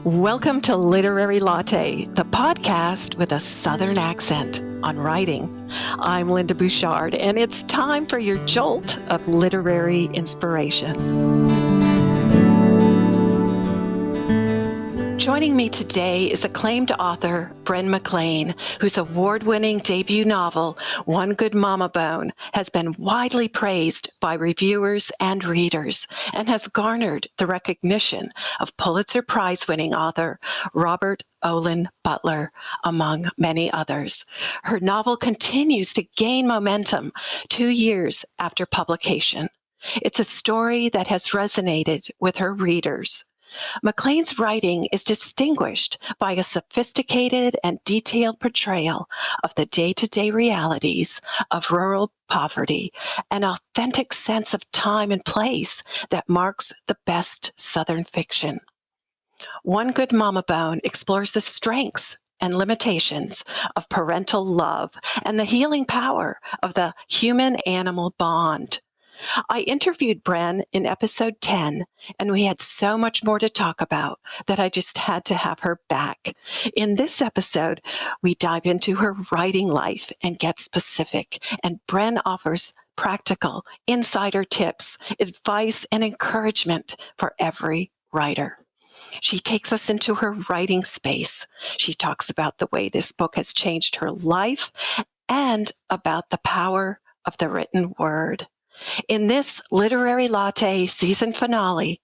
Welcome to Literary Latte, the podcast with a Southern accent on writing. I'm Linda Bouchard, and it's time for your jolt of literary inspiration. Joining me today is acclaimed author Bren McClain, whose award-winning debut novel, One Good Mama Bone, has been widely praised by reviewers and readers and has garnered the recognition of Pulitzer Prize-winning author Robert Olin Butler, among many others. Her novel continues to gain momentum 2 years after publication. It's a story that has resonated with her readers. McClain's writing is distinguished by a sophisticated and detailed portrayal of the day-to-day realities of rural poverty, an authentic sense of time and place that marks the best Southern fiction. One Good Mama Bone explores the strengths and limitations of parental love and the healing power of the human-animal bond. I interviewed Bren in episode 10, and we had so much more to talk about that I just had to have her back. In this episode, we dive into her writing life and get specific, and Bren offers practical insider tips, advice, and encouragement for every writer. She takes us into her writing space. She talks about the way this book has changed her life and about the power of the written word. In this Literary Latte season finale,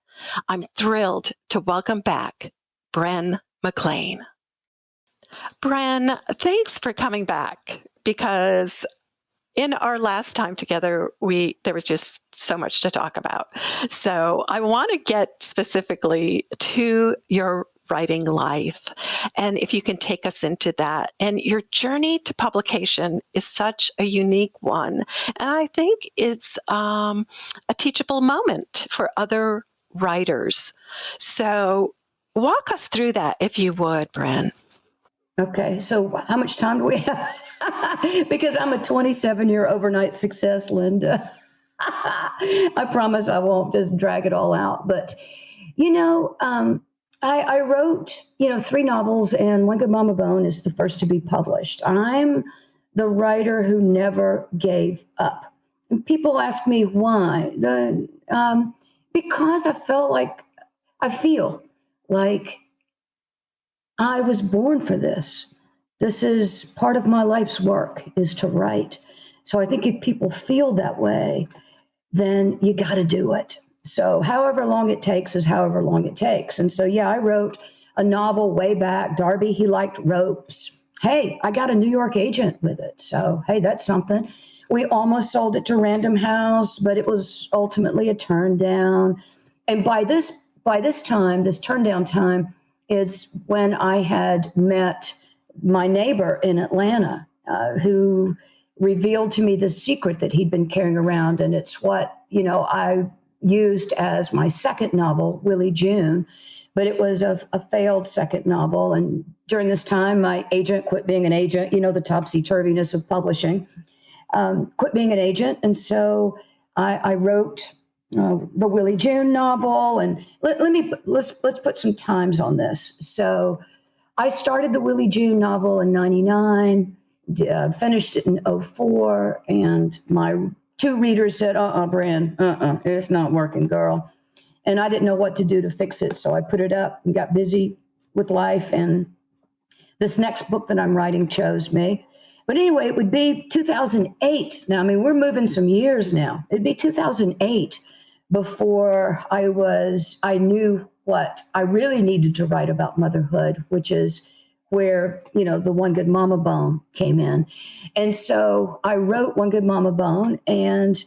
I'm thrilled to welcome back Bren McClain. Bren, thanks for coming back, because in our last time together, there was just so much to talk about. So I want to get specifically to your writing life, and if you can take us into that. And your journey to publication is such a unique one, and I think it's a teachable moment for other writers. So walk us through that, if you would, Bren. Okay, so how much time do we have? Because I'm a 27-year overnight success, Linda. I promise I won't just drag it all out. But, I wrote, 3 novels, and One Good Mama Bone is the first to be published. I'm the writer who never gave up. And people ask me why. Because I feel like I was born for this. This is part of my life's work, is to write. So I think if people feel that way, then you got to do it. So however long it takes is however long it takes. And so, I wrote a novel way back. Darby, he liked ropes. Hey, I got a New York agent with it. So, hey, that's something. We almost sold it to Random House, but it was ultimately a turn down. And by this time, this turn down time is when I had met my neighbor in Atlanta, who revealed to me the secret that he'd been carrying around. And it's what, I used as my second novel, Willie June, but it was a failed second novel. And during this time, my agent quit being an agent, the topsy-turviness of publishing, quit being an agent. And so I wrote the Willie June novel. And let's put some times on this. So I started the Willie June novel in 99, finished it in 04, and my 2 readers said, Bren, it's not working, girl. And I didn't know what to do to fix it. So I put it up and got busy with life. And this next book that I'm writing chose me. But anyway, it would be 2008. Now, we're moving some years now. It'd be 2008 before I knew what I really needed to write about motherhood, which is where, the One Good Mama Bone came in. And so I wrote One Good Mama Bone and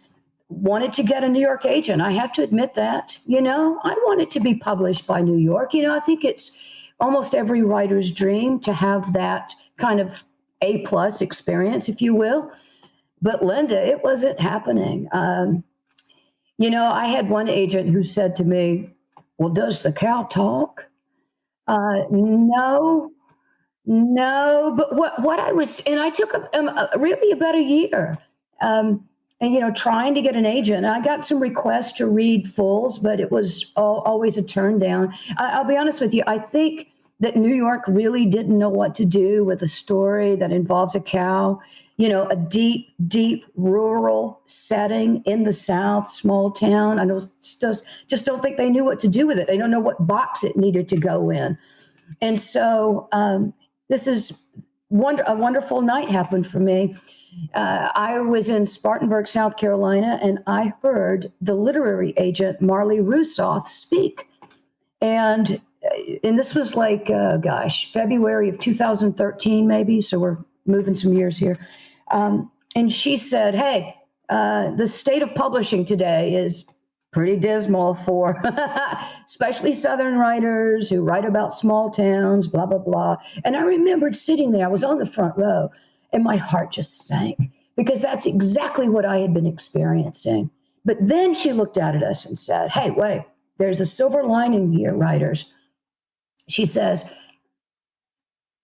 wanted to get a New York agent. I have to admit that, I wanted to be published by New York. I think it's almost every writer's dream to have that kind of A+ experience, if you will. But Linda, it wasn't happening. I had one agent who said to me, well, does the cow talk? No, but what I was, and I took really about a year. And and trying to get an agent. And I got some requests to read fulls, but it was always a turn down. I'll be honest with you. I think that New York really didn't know what to do with a story that involves a cow, a deep, deep rural setting in the South, small town. I just don't think they knew what to do with it. They don't know what box it needed to go in. And so this is a wonderful night happened for me. I was in Spartanburg, South Carolina, and I heard the literary agent Marley Rusoff speak. And this was like, February of 2013, maybe. So we're moving some years here. And she said, hey, the state of publishing today is pretty dismal for especially Southern writers who write about small towns, blah, blah, blah. And I remembered sitting there. I was on the front row and my heart just sank because that's exactly what I had been experiencing. But then she looked out at us and said, hey, wait, there's a silver lining here, writers. She says,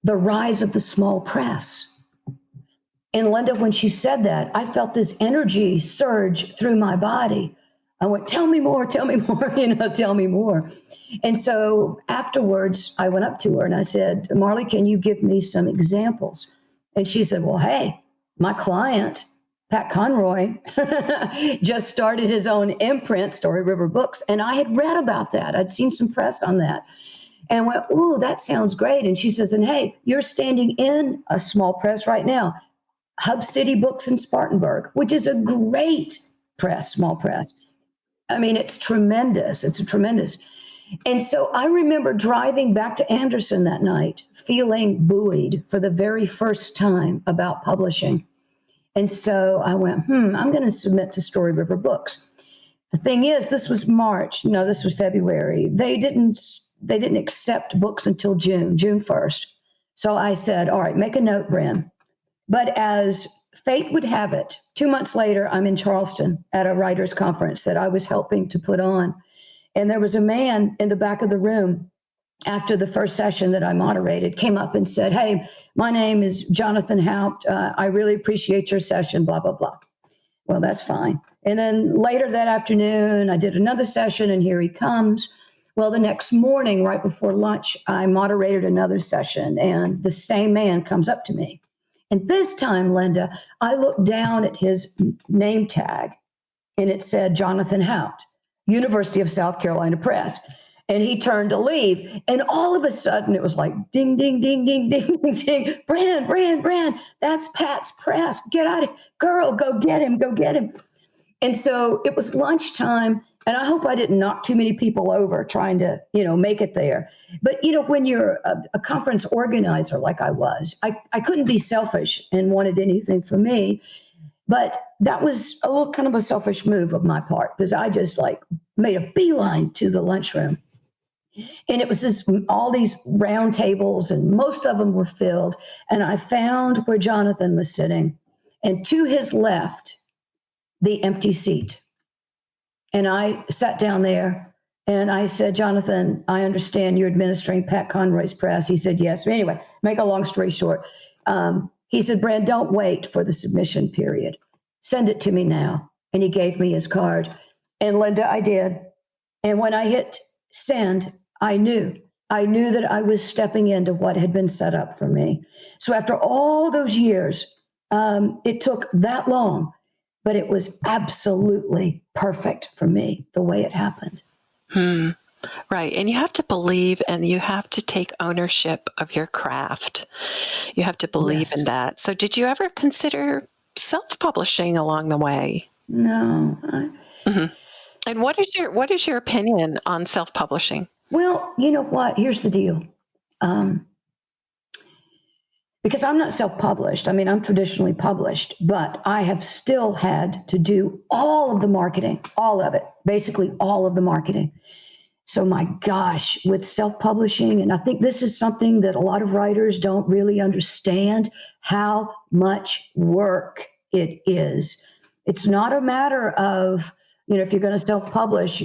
the rise of the small press. And Linda, when she said that, I felt this energy surge through my body. I went, tell me more, tell me more. And so afterwards, I went up to her and I said, Marley, can you give me some examples? And she said, well, hey, my client, Pat Conroy, just started his own imprint, Story River Books. And I had read about that. I'd seen some press on that. And I went, ooh, that sounds great. And she says, and hey, you're standing in a small press right now, Hub City Books in Spartanburg, which is a great press, small press. I mean, it's tremendous. It's tremendous. And so I remember driving back to Anderson that night, feeling buoyed for the very first time about publishing. And so I went, I'm going to submit to Story River Books. The thing is, this was March. No, this was February. They didn't accept books until June 1st. So I said, all right, make a note, Bren. But as fate would have it, 2 months later, I'm in Charleston at a writers' conference that I was helping to put on. And there was a man in the back of the room after the first session that I moderated, came up and said, hey, my name is Jonathan Haupt. I really appreciate your session, blah, blah, blah. Well, that's fine. And then later that afternoon, I did another session and here he comes. Well, the next morning, right before lunch, I moderated another session and the same man comes up to me. And this time, Linda, I looked down at his name tag and it said Jonathan Haupt, University of South Carolina Press. And he turned to leave. And all of a sudden it was like ding, ding, ding, ding, ding, ding, ding. Bren, that's Pat's press. Get out of here. Girl, go get him. And so it was lunchtime. And I hope I didn't knock too many people over trying to, make it there. But, when you're a conference organizer like I was, I couldn't be selfish and wanted anything for me. But that was a little kind of a selfish move of my part because I just made a beeline to the lunchroom. And it was all these round tables and most of them were filled. And I found where Jonathan was sitting and to his left, the empty seat. And I sat down there and I said, Jonathan, I understand you're administering Pat Conroy's press. He said, yes. But anyway, make a long story short. He said, Bren, don't wait for the submission period. Send it to me now. And he gave me his card. And Linda, I did. And when I hit send, I knew that I was stepping into what had been set up for me. So after all those years, it took that long. But it was absolutely perfect for me, the way it happened. Right. And you have to believe and you have to take ownership of your craft. You have to believe in that. So did you ever consider self-publishing along the way? No. And what is your opinion on self-publishing? Well, you know what? Here's the deal. Because I'm not self-published. I mean, I'm traditionally published, but I have still had to do all of the marketing, all of it, basically all of the marketing. So my gosh, with self-publishing, and I think this is something that a lot of writers don't really understand how much work it is. It's not a matter of, if you're going to self-publish,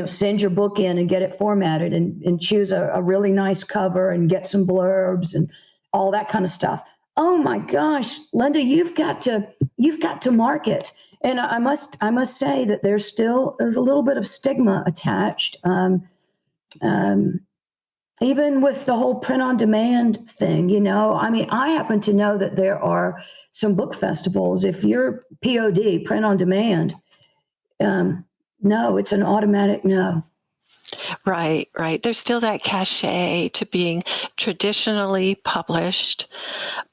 send your book in and get it formatted and choose a really nice cover and get some blurbs and all that kind of stuff. Oh my gosh, Linda, you've got to market And I must say that there's a little bit of stigma attached. Even with the whole print on demand thing, I mean, I happen to know that there are some book festivals. If you're POD, print on demand, no, it's an automatic no. Right, right. There's still that cachet to being traditionally published,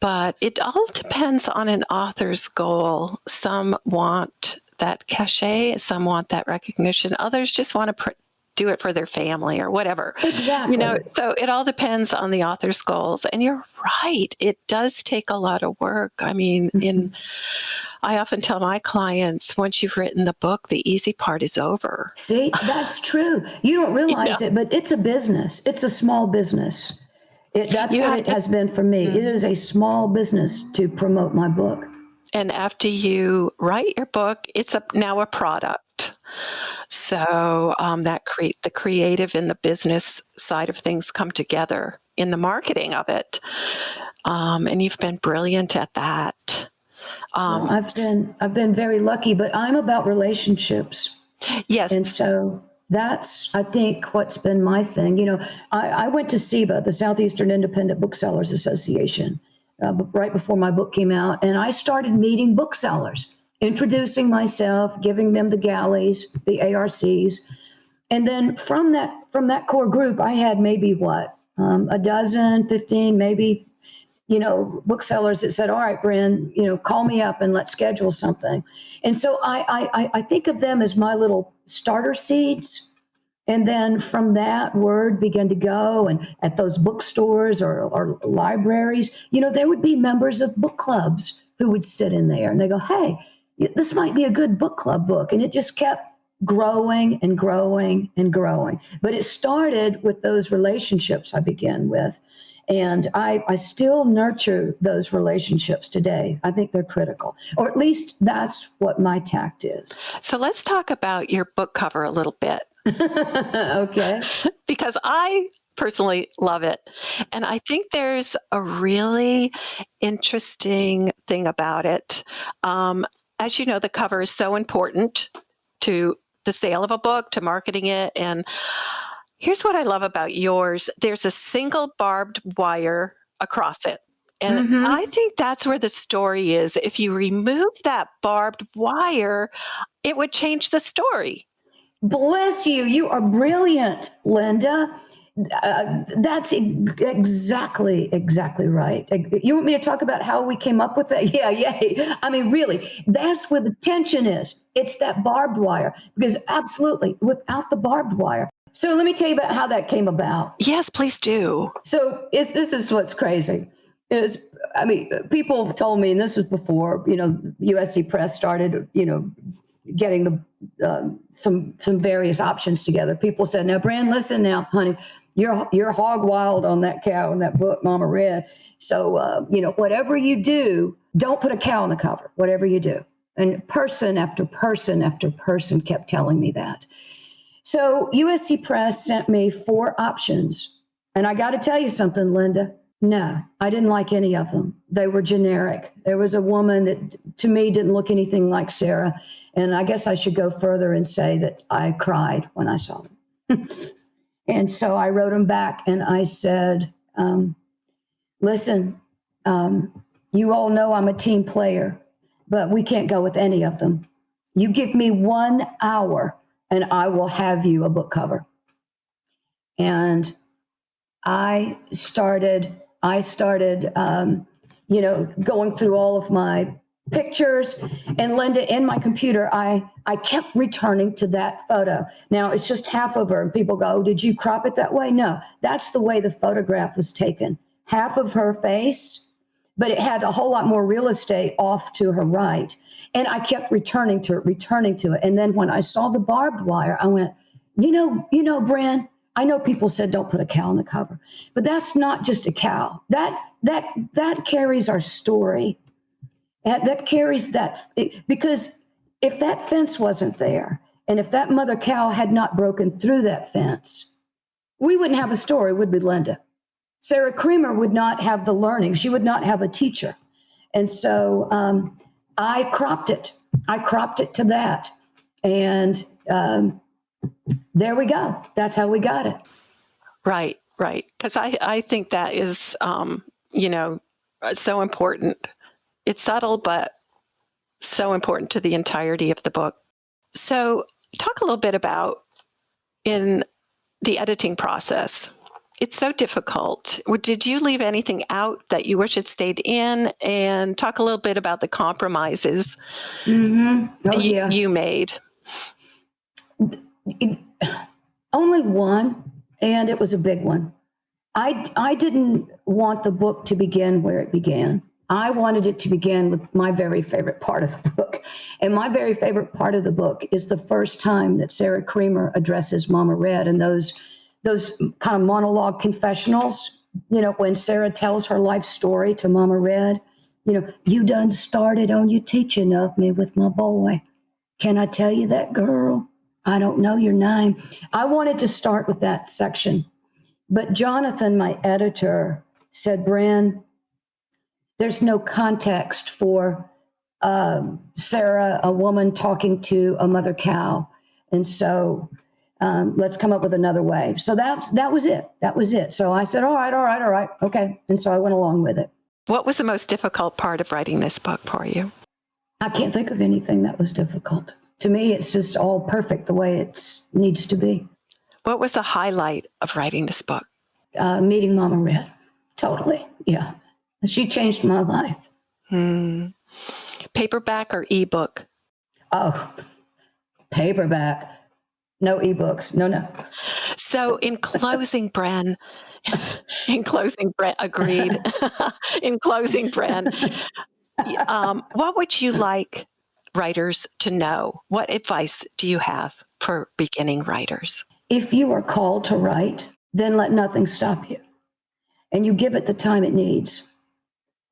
but it all depends on an author's goal. Some want that cachet, some want that recognition, others just want to do it for their family or whatever. Exactly. So it all depends on the author's goals. And you're right, it does take a lot of work. I mean, I often tell my clients, once you've written the book, the easy part is over. See, that's true. You don't realize it, but it's a business. It's a small business. That's what it has been for me. It is a small business to promote my book. And after you write your book, it's now a product. So the creative and the business side of things come together in the marketing of it. And you've been brilliant at that. Well, I've been very lucky, but I'm about relationships. Yes. And so that's, I think, what's been my thing. I went to SIBA, the Southeastern Independent Booksellers Association, right before my book came out. And I started meeting booksellers, introducing myself, giving them the galleys, the ARCs. And then from that core group, I had maybe a dozen, 15, maybe, booksellers that said, all right, Bren, call me up and let's schedule something. And so I think of them as my little starter seeds. And then from that, word began to go. And at those bookstores or libraries, there would be members of book clubs who would sit in there and they go, hey, this might be a good book club book. And it just kept growing and growing and growing. But it started with those relationships I began with. And I still nurture those relationships today. I think they're critical, or at least that's what my tact is. So let's talk about your book cover a little bit. Okay. Because I personally love it. And I think there's a really interesting thing about it. As you know, the cover is so important to the sale of a book, to marketing it. And here's what I love about yours. There's a single barbed wire across it. And I think that's where the story is. If you remove that barbed wire, it would change the story. Bless you. You are brilliant, Linda. That's exactly right. You want me to talk about how we came up with that? Yeah, yay. I mean, really, that's where the tension is. It's that barbed wire, because absolutely, without the barbed wire. So let me tell you about how that came about. Yes, please do. So this is what's crazy. People told me, and this was before, USC Press started, getting some various options together. People said, now, Bren, listen now, honey, you're hog wild on that cow in that book Mama read. So, whatever you do, don't put a cow on the cover, whatever you do. And person after person after person kept telling me that. So USC Press sent me 4 options. And I got to tell you something, Linda. No, I didn't like any of them. They were generic. There was a woman that to me didn't look anything like Sarah. And I guess I should go further and say that I cried when I saw them. And so I wrote them back and I said, listen, you all know I'm a team player, but we can't go with any of them. You give me 1 hour and I will have you a book cover. And I started, going through all of my pictures. And Linda, in my computer, I kept returning to that photo. Now, it's just half of her. And people go, oh, did you crop it that way? No, that's the way the photograph was taken. Half of her face, but it had a whole lot more real estate off to her right. And I kept returning to it. And then when I saw the barbed wire, I went, Bren, I know people said don't put a cow on the cover, but that's not just a cow. That carries our story. That carries that, because if that fence wasn't there, and if that mother cow had not broken through that fence, we wouldn't have a story, would we, Linda? Sarah Creamer would not have the learning. She would not have a teacher. And so I cropped it. I cropped it to that. And there we go. That's how we got it. Right. Because I think that is, so important. It's subtle, but so important to the entirety of the book. So talk a little bit about in the editing process. It's so difficult. Did you leave anything out that you wish had stayed in? And talk a little bit about the compromises you made. Only one, and it was a big one. I didn't want the book to begin where it began. I wanted it to begin with my very favorite part of the book. And my very favorite part of the book is the first time that Sarah Creamer addresses Mama Red, and those kind of monologue confessionals, when Sarah tells her life story to Mama Red, you done started on your teaching of me with my boy. Can I tell you that, girl? I don't know your name. I wanted to start with that section. But Jonathan, my editor, said, Bren, there's no context for Sarah, a woman talking to a mother cow. And so let's come up with another way. So that was it. That was it. So I said, all right. Okay. And so I went along with it. What was the most difficult part of writing this book for you? I can't think of anything that was difficult. To me, it's just all perfect the way it needs to be. What was the highlight of writing this book? Meeting Mama Red. Totally. Yeah. She changed my life. Paperback or ebook? Oh, paperback. No ebooks. No. So in closing, Bren, agreed. In closing, Bren, what would you like writers to know? What advice do you have for beginning writers? If you are called to write, then let nothing stop you. And you give it the time it needs.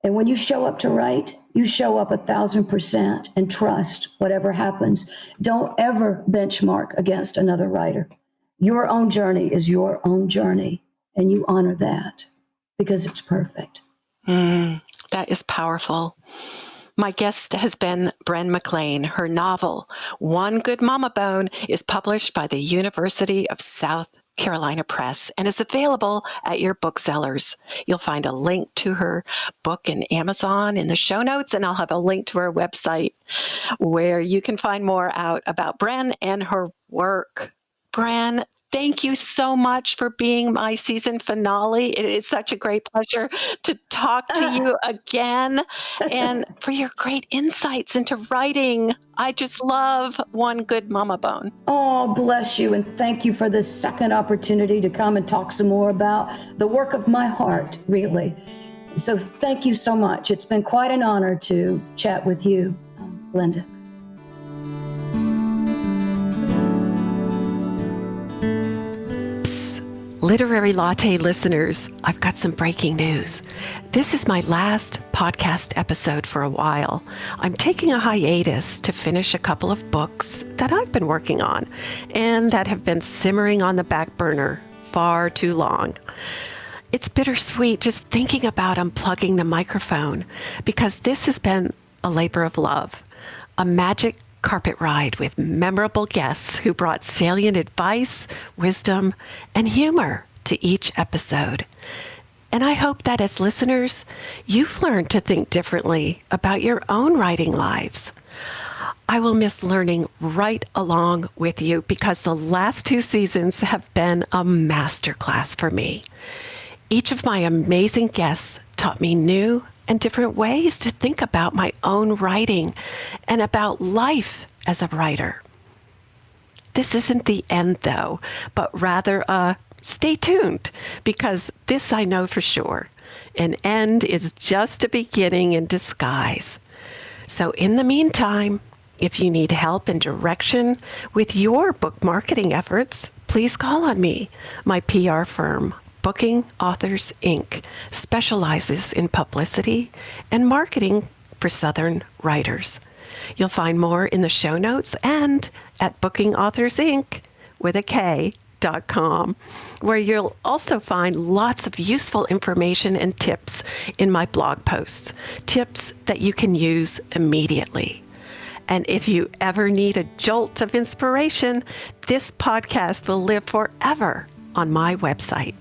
And when you show up to write, you show up 1,000% and trust whatever happens. Don't ever benchmark against another writer. Your own journey is your own journey, and you honor that because it's perfect. That is powerful. My guest has been Bren McClain. Her novel, One Good Mama Bone, is published by the University of South Carolina Press and is available at your booksellers. You'll find a link to her book in Amazon in the show notes, and I'll have a link to her website where you can find more out about Bren and her work. Bren, thank you so much for being my season finale. It is such a great pleasure to talk to you again and for your great insights into writing. I just love One Good Mama Bone. Oh, bless you. And thank you for this second opportunity to come and talk some more about the work of my heart, really. So thank you so much. It's been quite an honor to chat with you, Linda. Literary Latte listeners, I've got some breaking news. This is my last podcast episode for a while. I'm taking a hiatus to finish a couple of books that I've been working on and that have been simmering on the back burner far too long. It's bittersweet just thinking about unplugging the microphone because this has been a labor of love, a magic carpet ride with memorable guests who brought salient advice, wisdom, and humor to each episode. And I hope that as listeners, you've learned to think differently about your own writing lives. I will miss learning right along with you because the last 2 seasons have been a masterclass for me. Each of my amazing guests taught me new and different ways to think about my own writing and about life as a writer. This isn't the end, though, but rather stay tuned, because this I know for sure. An end is just a beginning in disguise. So in the meantime, if you need help and direction with your book marketing efforts, please call on me. My PR firm, Booking Authors, Inc., specializes in publicity and marketing for Southern writers. You'll find more in the show notes and at bookingauthorsinc.com, where you'll also find lots of useful information and tips in my blog posts, tips that you can use immediately. And if you ever need a jolt of inspiration, this podcast will live forever on my website.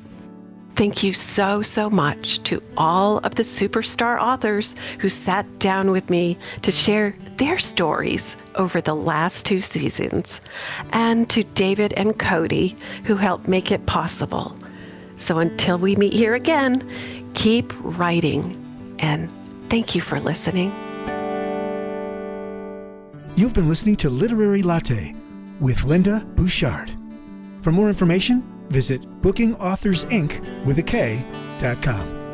Thank you so, so much to all of the superstar authors who sat down with me to share their stories over the last 2 seasons, and to David and Cody who helped make it possible. So until we meet here again, keep writing, and thank you for listening. You've been listening to Literary Latte with Linda Bouchard. For more information, visit bookingauthorsinc.com.